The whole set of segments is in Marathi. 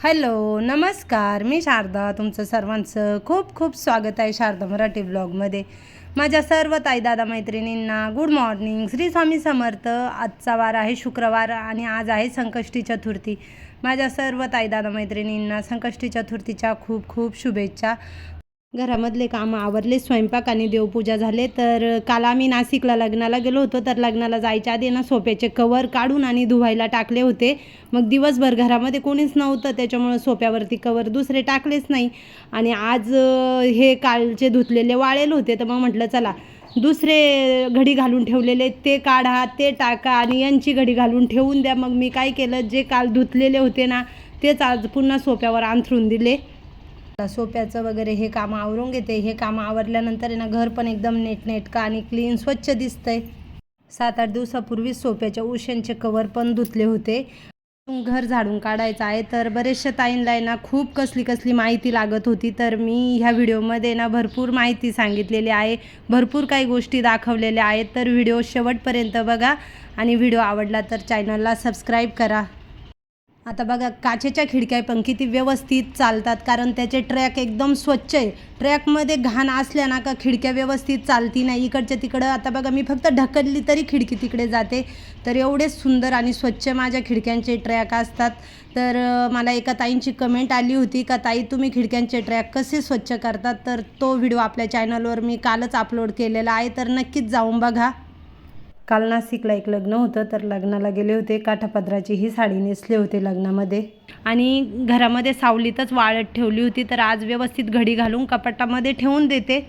हॅलो नमस्कार, मी शारदा. तुमचं सर्वांचं खूप खूप स्वागत आहे शारदा मराठी ब्लॉगमध्ये. माझ्या सर्व ताई दादा मैत्रिणींना गुड मॉर्निंग. श्री स्वामी समर्थ. आजचा वार आहे शुक्रवार आणि आज आहे संकष्टी चतुर्थी. माझ्या सर्व ताई दादा मैत्रिणींना संकष्टी चतुर्थीच्या खूप खूप शुभेच्छा. घरामधले कामं आवरले, स्वयंपाक आणि देवपूजा झाले. तर काल आम्ही नाशिकला लग्नाला गेलो होतो. तर लग्नाला जायच्या आधी ना सोफ्याचे कवर काढून आणि धुवायला टाकले होते. मग दिवसभर घरामध्ये कोणीच नव्हतं, त्याच्यामुळं सोफ्यावरती कवर दुसरे टाकलेच नाही. आणि आज हे कालचे धुतलेले वाळेल होते, तर मग म्हटलं चला दुसरे घडी घालून ठेवलेले ते काढा, ते टाका आणि यांची घडी घालून ठेवून द्या. मग मी काय केलं, जे काल धुतलेले होते ना तेच आज पुन्हा सोफ्यावर अंथरून दिले. सोफ्याचं वगैरे हे काम आवरून घेते. हे काम आवरल्यानंतर आहे ना घर पण एकदम नेटनेटका आणि क्लीन स्वच्छ दिसतंय. 7-8 दिवसापूर्वी सोफ्याच्या उशांचे कवर पण धुतले होते. घर झाडून काढायचं आहे. तर बरेचशा ताईंना आहे ना खूप कसली माहिती लागत होती. तर मी ह्या व्हिडिओमध्ये ना भरपूर माहिती सांगितलेली आहे, भरपूर काही गोष्टी दाखवलेल्या आहेत. तर व्हिडिओ शेवटपर्यंत बघा आणि व्हिडिओ आवडला तर चॅनलला सबस्क्राईब करा. आता बघा, काचेच्या खिडक्या पण किती व्यवस्थित चालतात, कारण त्याचे ट्रॅक एकदम स्वच्छ आहे. ट्रॅकमध्ये घाण असल्या ना का खिडक्या व्यवस्थित चालती नाही. इकडच्या तिकडं आता बघा, मी फक्त ढकलली तरी खिडकी तिकडे जाते. तर एवढे सुंदर आणि स्वच्छ माझ्या खिडक्यांचे ट्रॅक असतात. तर मला एका ताईंची कमेंट आली होती का ताई तुम्ही खिडक्यांचे ट्रॅक कसे स्वच्छ करतात. तर तो व्हिडिओ आपल्या चॅनलवर मी कालच अपलोड केलेला आहे, तर नक्कीच जाऊन बघा. काल नाशिकला एक लग्न होतं, तर लग्नाला गेले होते. काठापदराची ही साडी नेसले होते लग्नामध्ये आणि घरामध्ये सावलीतच वाळत ठेवली होती. तर आज व्यवस्थित घडी घालून कपाटामध्ये ठेवून देते.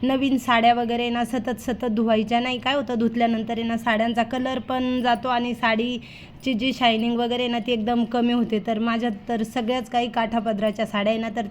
नवीन साड्या वगैरे ना सतत धुवायच्या नाही. काय होतं, धुतल्यानंतर ना साड्यांचा कलर पण जातो आणि साडीची जी शायनिंग वगैरे ना ती एकदम कमी होते. तर माझ्या तर सगळ्याच काही काठापदराच्या साड्या आहे ना, तर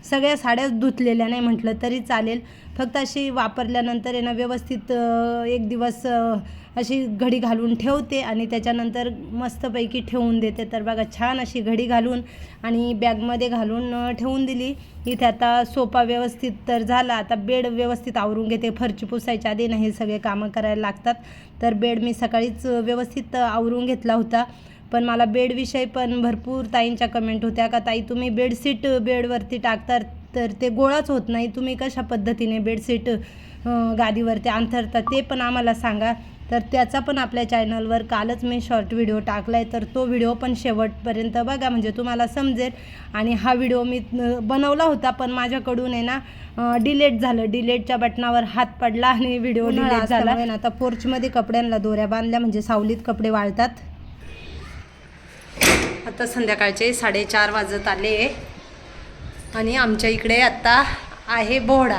सगळ्या साड्याच धुतलेल्या नाही म्हटलं तरी चालेल. फक्त अशी वापरल्यानंतर आहे ना व्यवस्थित एक दिवस अशी घडी घालून ठेवते आणि त्याच्यानंतर मस्तपैकी ठेवून देते. तर बघा, छान अशी घडी घालून आणि बॅगमध्ये घालून ठेवून दिली. इथे आता सोफा व्यवस्थित तर झाला. आता बेड व्यवस्थित आवरून घेते. फरची पुसायच्या आधी ना हे सगळे कामं करायला लागतात. तर बेड मी सकाळीच व्यवस्थित आवरून घेतला होता. पण मला बेडविषयी पण भरपूर ताईंच्या कमेंट होत्या का ताई तुम्ही बेडशीट बेडवरती टाकतात तर ते गोळाच होत नाही, तुम्ही कशा पद्धतीने बेडशीट गादीवरती अंथरता ते पण आम्हाला सांगा. तर त्याचा पण आपल्या चॅनलवर कालच मी शॉर्ट व्हिडिओ टाकला आहे. तर तो व्हिडिओ पण शेवटपर्यंत बघा, म्हणजे तुम्हाला समजेल. आणि हा व्हिडिओ मी बनवला होता, पण माझ्याकडून आहे ना डिलीट झालं. डिलीटच्या बटनावर हात पडला आणि व्हिडिओ डिलीट झाला. आता पोर्चमध्ये कपड्यांना दोऱ्या बांधल्या म्हणजे सावलीत कपडे वाळतात. आता संध्याकाळचे 4:30 वाजत आले आणि आमच्या इकडे आता आहे बोहडा.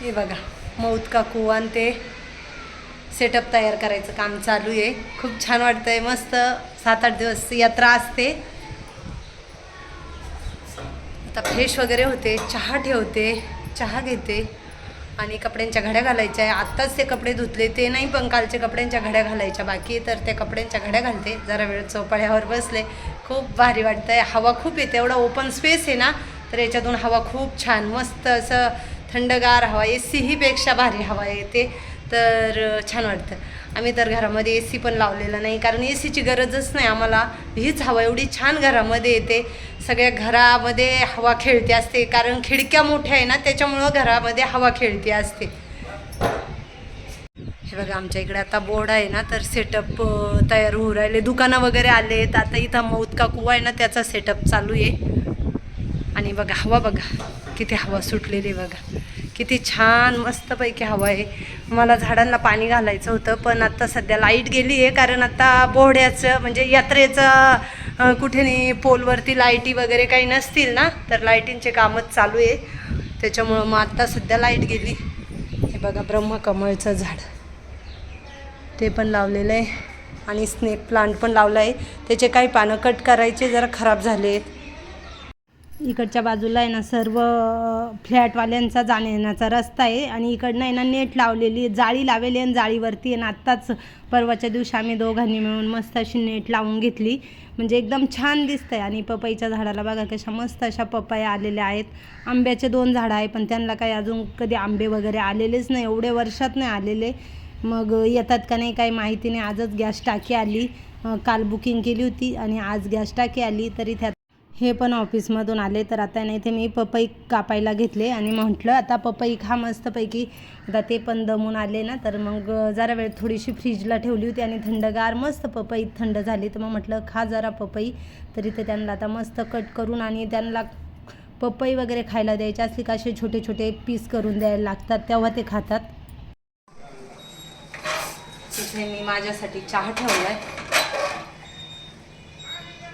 हे बघा, मौत काकू आणि ते सेटअप तयार करायचं काम चालू आहे. खूप छान वाटतं आहे. मस्त 7-8 दिवस यात्रा असते. आता फ्रेश वगैरे होते, चहा ठेवते, चहा घेते आणि कपड्यांच्या घड्या घालायच्या आहे. आत्ताच ते कपडे धुतले ते नाही, पण कालचे कपड्यांच्या घड्या घालायच्या बाकी आहे. तर त्या कपड्यांच्या घड्या घालते. जरा वेळ चौपाळ्यावर बसले, खूप भारी वाटतं आहे. हवा खूप येते, एवढा ओपन स्पेस आहे ना, तर याच्यातून हवा खूप छान मस्त असं थंडगार हवा, AC ही पेक्षा भारी हवा येते. तर छान वाटतं. आम्ही तर घरामध्ये AC पण लावलेला नाही, कारण ACची गरजच नाही आम्हाला. हीच हवा एवढी छान घरामध्ये येते. सगळ्या घरामध्ये हवा खेळती असते, कारण खिडक्या मोठ्या आहे ना, त्याच्यामुळं घरामध्ये हवा खेळती असते. हे बघा, आमच्या इकडे आता बोर्ड आहे ना, तर सेटअप तयार होऊ राहिले. दुकानं वगैरे आलेत. आता इथं मौत काकू आहे ना, त्याचा सेटअप चालू आहे. आणि बघा हवा, बघा किती हवा सुटलेली, बघा किती छान मस्तपैकी हवा आहे. मला झाडांना पाणी घालायचं होतं, पण आता सध्या लाईट गेली आहे, कारण आता बोहड्याचं म्हणजे यात्रेचं कुठे नाही पोलवरती लाईटी वगैरे काही नसतील ना, तर लाईटींचे कामच चालू आहे. त्याच्यामुळं मग आत्ता सध्या लाईट गेली. हे बघा, ब्रह्मकमळचं झाड ते पण लावलेलं आहे आणि स्नेक प्लांट पण लावलं आहे. त्याचे काही पानं कट करायचे, जरा खराब झाले आहेत. इकडच्या बाजूला आहे ना सर्व फ्लॅटवाल्यांचा जाण्यायेण्याचा रस्ता आहे आणि इकडनं आहे ना नेट लावलेली, जाळी लावलेली आणि जाळीवरती आहे ना आत्ताच परवाच्या दिवशी आम्ही दोघांनी मिळून मस्त अशी नेट लावून घेतली, म्हणजे एकदम छान दिसतं आहे. आणि पपईच्या झाडाला बघा कशा मस्त अशा पपया आलेल्या आहेत. आंब्याचे 2 झाडं आहे, पण त्यांना काही अजून कधी आंबे वगैरे आलेलेच नाही, एवढे वर्षात नाही आलेले. मग येतात का नाही काही माहिती नाही. आजच गॅस टाकी आली, काल बुकिंग केली होती आणि आज गॅस टाकी आली. तरी त्यात हे पण ऑफिसमधून आले, तर आता नाही ते मी पपई कापायला घेतले आणि म्हटलं आता पपई खा मस्तपैकी. आता ते पण दमून आले ना, तर मग जरा वेळ थोडीशी फ्रीजला ठेवली होती आणि थंडगार मस्त पपई थंड झाली, तर मग म्हटलं खा जरा पपई. तरी ते त्यांना आता मस्त कट करून आणि त्यांना पपई वगैरे खायला द्यायचे असली का असे छोटे छोटे पीस करून द्यायला लागतात, तेव्हा ते खातात. तिथे मी माझ्यासाठी चहा ठेवलाय.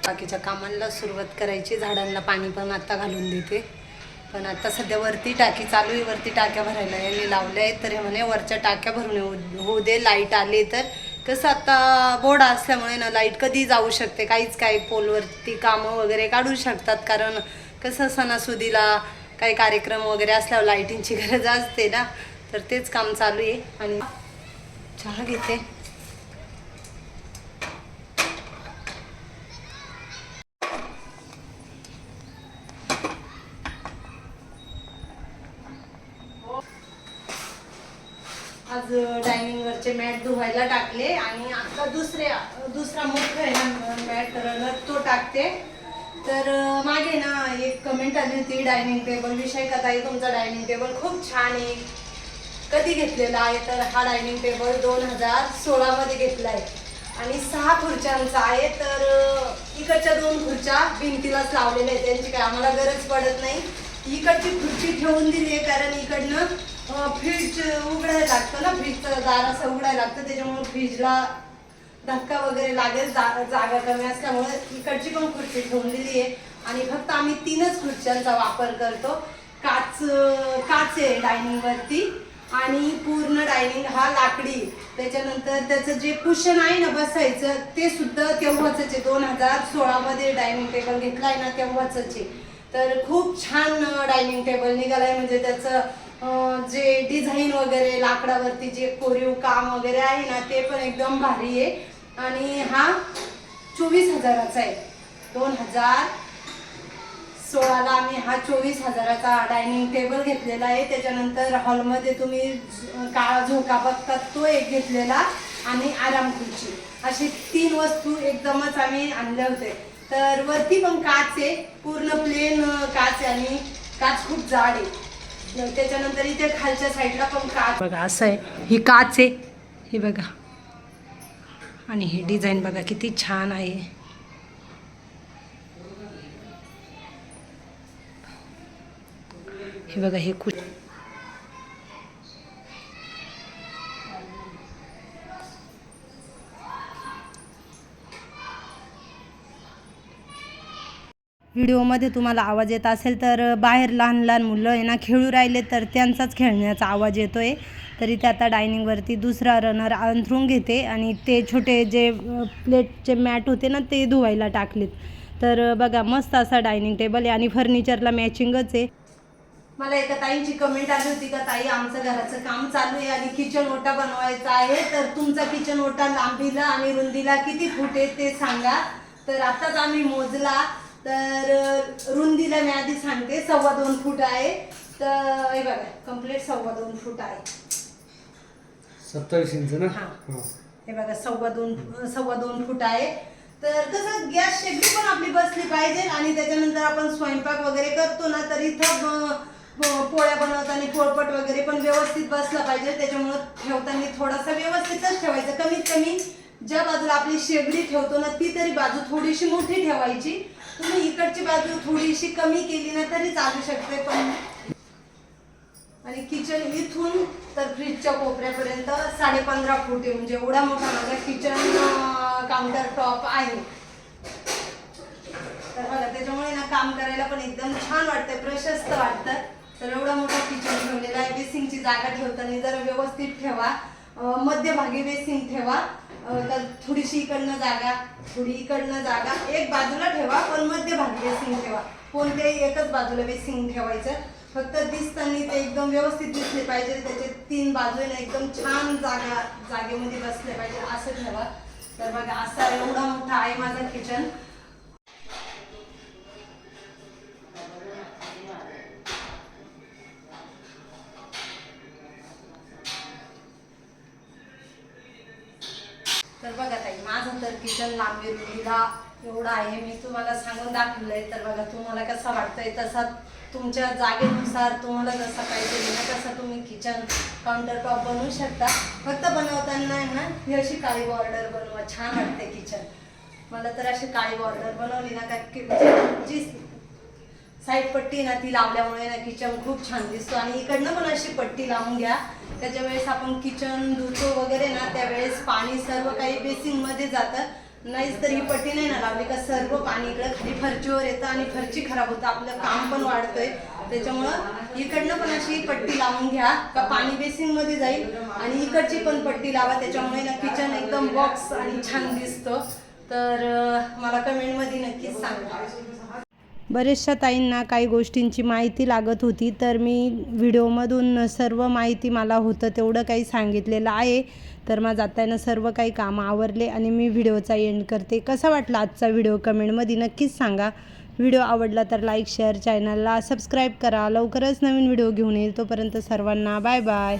बाकीच्या कामांना सुरुवात करायची. झाडांना पाणी पण आता घालून देते. पण आता सध्या वरती टाकी चालू आहे, वरती टाक्या भरायला यांनी लावल्या आहेत, तर हे म्हणे वरच्या टाक्या भरून होऊ दे, लाईट आली तर. कसं आता बोर्ड असल्यामुळे ना लाईट कधी जाऊ शकते, काहीच काही पोलवरती कामं वगैरे काढू शकतात. कारण कसं सणासुदीला काही कार्यक्रम वगैरे असल्यावर लाईटिंगची गरज असते ना, तर तेच काम चालू आहे. आणि चहा घेते. आज डायनिंगवरचे मॅट धुवायला टाकले आणि आता दुसरा मोठा आहे ना मॅट रनर, तो टाकते. तर मागे ना एक कमेंट आली होती डायनिंग टेबल विषय, का ताई तुमचा डायनिंग टेबल खूप छान आहे, कधी घेतलेला आहे? तर हा डायनिंग टेबल 2016 मध्ये घेतला आहे आणि 6 खुर्च्यांचा आहे. तर इकडच्या 2 खुर्च्या भिंतीलाच लावलेल्या आहेत, त्यांची काय आम्हाला गरज पडत नाही. इकडची खुर्ची ठेवून दिली आहे कारण इकडनं फ्रीज उघडायला लागतं ना, फ्रीजचं दार असं उघडायला लागतं, त्याच्यामुळे फ्रीजला धक्का वगैरे लागेल, जागा कमी असल्यामुळे इकडची पण खुर्ची ठेवून दिली आहे. आणि फक्त आम्ही 3च खुर्च्यांचा वापर करतो. काच आहे डायनिंगवरती आणि पूर्ण डायनिंग हा लाकडी. त्याच्यानंतर त्याचं जे कुशन आहे ना बसायचं, ते सुद्धा तेव्हाच आहे, 2016 मध्ये डायनिंग टेबल घेतला आहे ना तेव्हाच आहे. तर खूप छान डायनिंग टेबल निघालाय. म्हणजे त्याचं जे डिझाईन वगैरे लाकडावरती जे कोरीव काम वगैरे आहे ना, ते पण एकदम भारी आहे. आणि हा 24,000चा आहे. 2016ला आम्ही हा 24,000चा डायनिंग टेबल घेतलेला आहे. त्याच्यानंतर हॉलमध्ये तुम्ही काळा झोका बघतात तो एक घेतलेला आणि आराम खुर्ची, अशी 3 वस्तू एकदमच आम्ही आणल्या होते. तर वरती पण काच आहे, पूर्ण प्लेन काच आहे आणि काच खूप जाड आहे. त्याच्यानंतर इथे खालच्या साईडला पण काच बघा, असं आहे, ही काच आहे, ही बघा. आणि ही डिझाईन बघा किती छान आहे. हे बघा, हे खूप व्हिडिओमध्ये तुम्हाला आवाज येत असेल तर बाहेर लहान लहान मुलं आहे ना खेळू राहिले, तर त्यांचाच खेळण्याचा आवाज येतो आहे. तरी ते आता डायनिंगवरती दुसरा रनर अंथरून घेते आणि ते छोटे जे प्लेटचे मॅट होते ना ते धुवायला टाकलेत. तर बघा मस्त असा डायनिंग टेबल आहे आणि फर्निचरला मॅचिंगच आहे. मला एका ताईंची कमेंट आली होती का ताई आमचं घराचं काम चालू आहे आणि किचन ओटा बनवायचा आहे, तर तुमचा किचन ओटा लांबीला आणि रुंदीला किती फूट आहे ते सांगा. तर आताच आम्ही मोजला, तर रुंदीला मी आधी सांगते 2.25 फूट आहे. तर हे बघा कम्प्लीट 2.25 फूट आहे. 27 इंच ना. हे बघा 2.25 फूट आहे. तर कसं गॅस शेगडी पण आपली बसली पाहिजे आणि त्याच्यानंतर आपण स्वयंपाक वगैरे करतो ना, तर इथं पोळ्या बनवताना पोळपट वगैरे पण व्यवस्थित बसला पाहिजे. त्याच्यामुळे ठेवताना थोडासा व्यवस्थितच ठेवायचं. कमीत कमी ज्या बाजूला आपली शेगडी ठेवतो ना ती तरी बाजू थोडीशी मोठी ठेवायची. तुम्ही इकडची बाजू थोडीशी कमी केली ना तरी चालू शकते. पण आणि किचन इथून तर फ्रीजच्या कोपऱ्यापर्यंत 15.5 फूट आहे. म्हणजे एवढा मोठा माझा किचन काउंटर टॉप आहे. तर बघा त्याच्यामुळे ना काम करायला पण एकदम छान वाटतंय, प्रशस्त वाटतं. तर एवढा मोठा किचन ठेवलेला आहे. बेसिंगची जागा ठेवताना जरा व्यवस्थित ठेवा, मध्यभागी बेसिंग ठेवा. तर थोडीशी इकडनं जागा, थोडी इकडनं जागा, एक बाजूला ठेवा पण मध्यभागी बेसिंग ठेवा. कोणत्याही एकच बाजूला बेसिंग ठेवायचं. फक्त दिसताना ते एकदम व्यवस्थित दिसले पाहिजे, त्याचे 3 बाजूने एकदम छान जागेमध्ये बसले पाहिजे असं ठेवा. तर बघा असा एवढा मोठा आहे माझा किचन. तर बघा ताई माझं तर किचन लांबी रुंदीला एवढं आहे. मी तुम्हाला सांगून दाखवलंय, तर बघा तुम्हाला कसं वाटतंय तसा तुमच्या जागेनुसार तुम्हाला जसं पाहिजे ना तसं तुम्ही किचन काउंटर टॉप बनवू शकता. फक्त बनवताना आहे ना ही अशी काळी बॉर्डर बनवा, छान वाटते किचन. मला तर अशी काळी बॉर्डर बनवली ना का जी साईड पट्टी ना ती लावल्यामुळे ना किचन खूप छान दिसतो. आणि इकडनं पण अशी पट्टी लावून घ्या. त्याच्या वेळेस आपण किचन धुतो वगैरे ना त्यावेळेस पाणी सर्व काही बेसिंगमध्ये जातं. नाहीच तर ही पट्टी नाही ना लावली का सर्व पाणी इकडं खाली फरचीवर येतं आणि फरची खराब होतं, आपलं काम पण वाढतंय. त्याच्यामुळं इकडनं पण अशी पट्टी लावून घ्या का पाणी बेसिंगमध्ये जाईल. आणि इकडची पण पट्टी लावा, त्याच्यामुळे ना किचन एकदम बॉक्स आणि छान दिसतो. तर मला कमेंटमध्ये नक्कीच सांगा. बरेचशा ताईंना काही गोष्टींची माहिती लागत होती, तर मी व्हिडिओमधून सर्व माहिती मला होतं तेवढं काही सांगितलेलं आहे. तर माझं आता ना सर्व काही कामं आवरले आणि मी व्हिडिओचा एंड करते. कसा वाटला आजचा व्हिडिओ कमेंटमध्ये नक्कीच सांगा. व्हिडिओ आवडला तर लाईक शेअर, चॅनलला सबस्क्राईब करा. लवकरच नवीन व्हिडिओ घेऊन येईल. तोपर्यंत सर्वांना बाय बाय.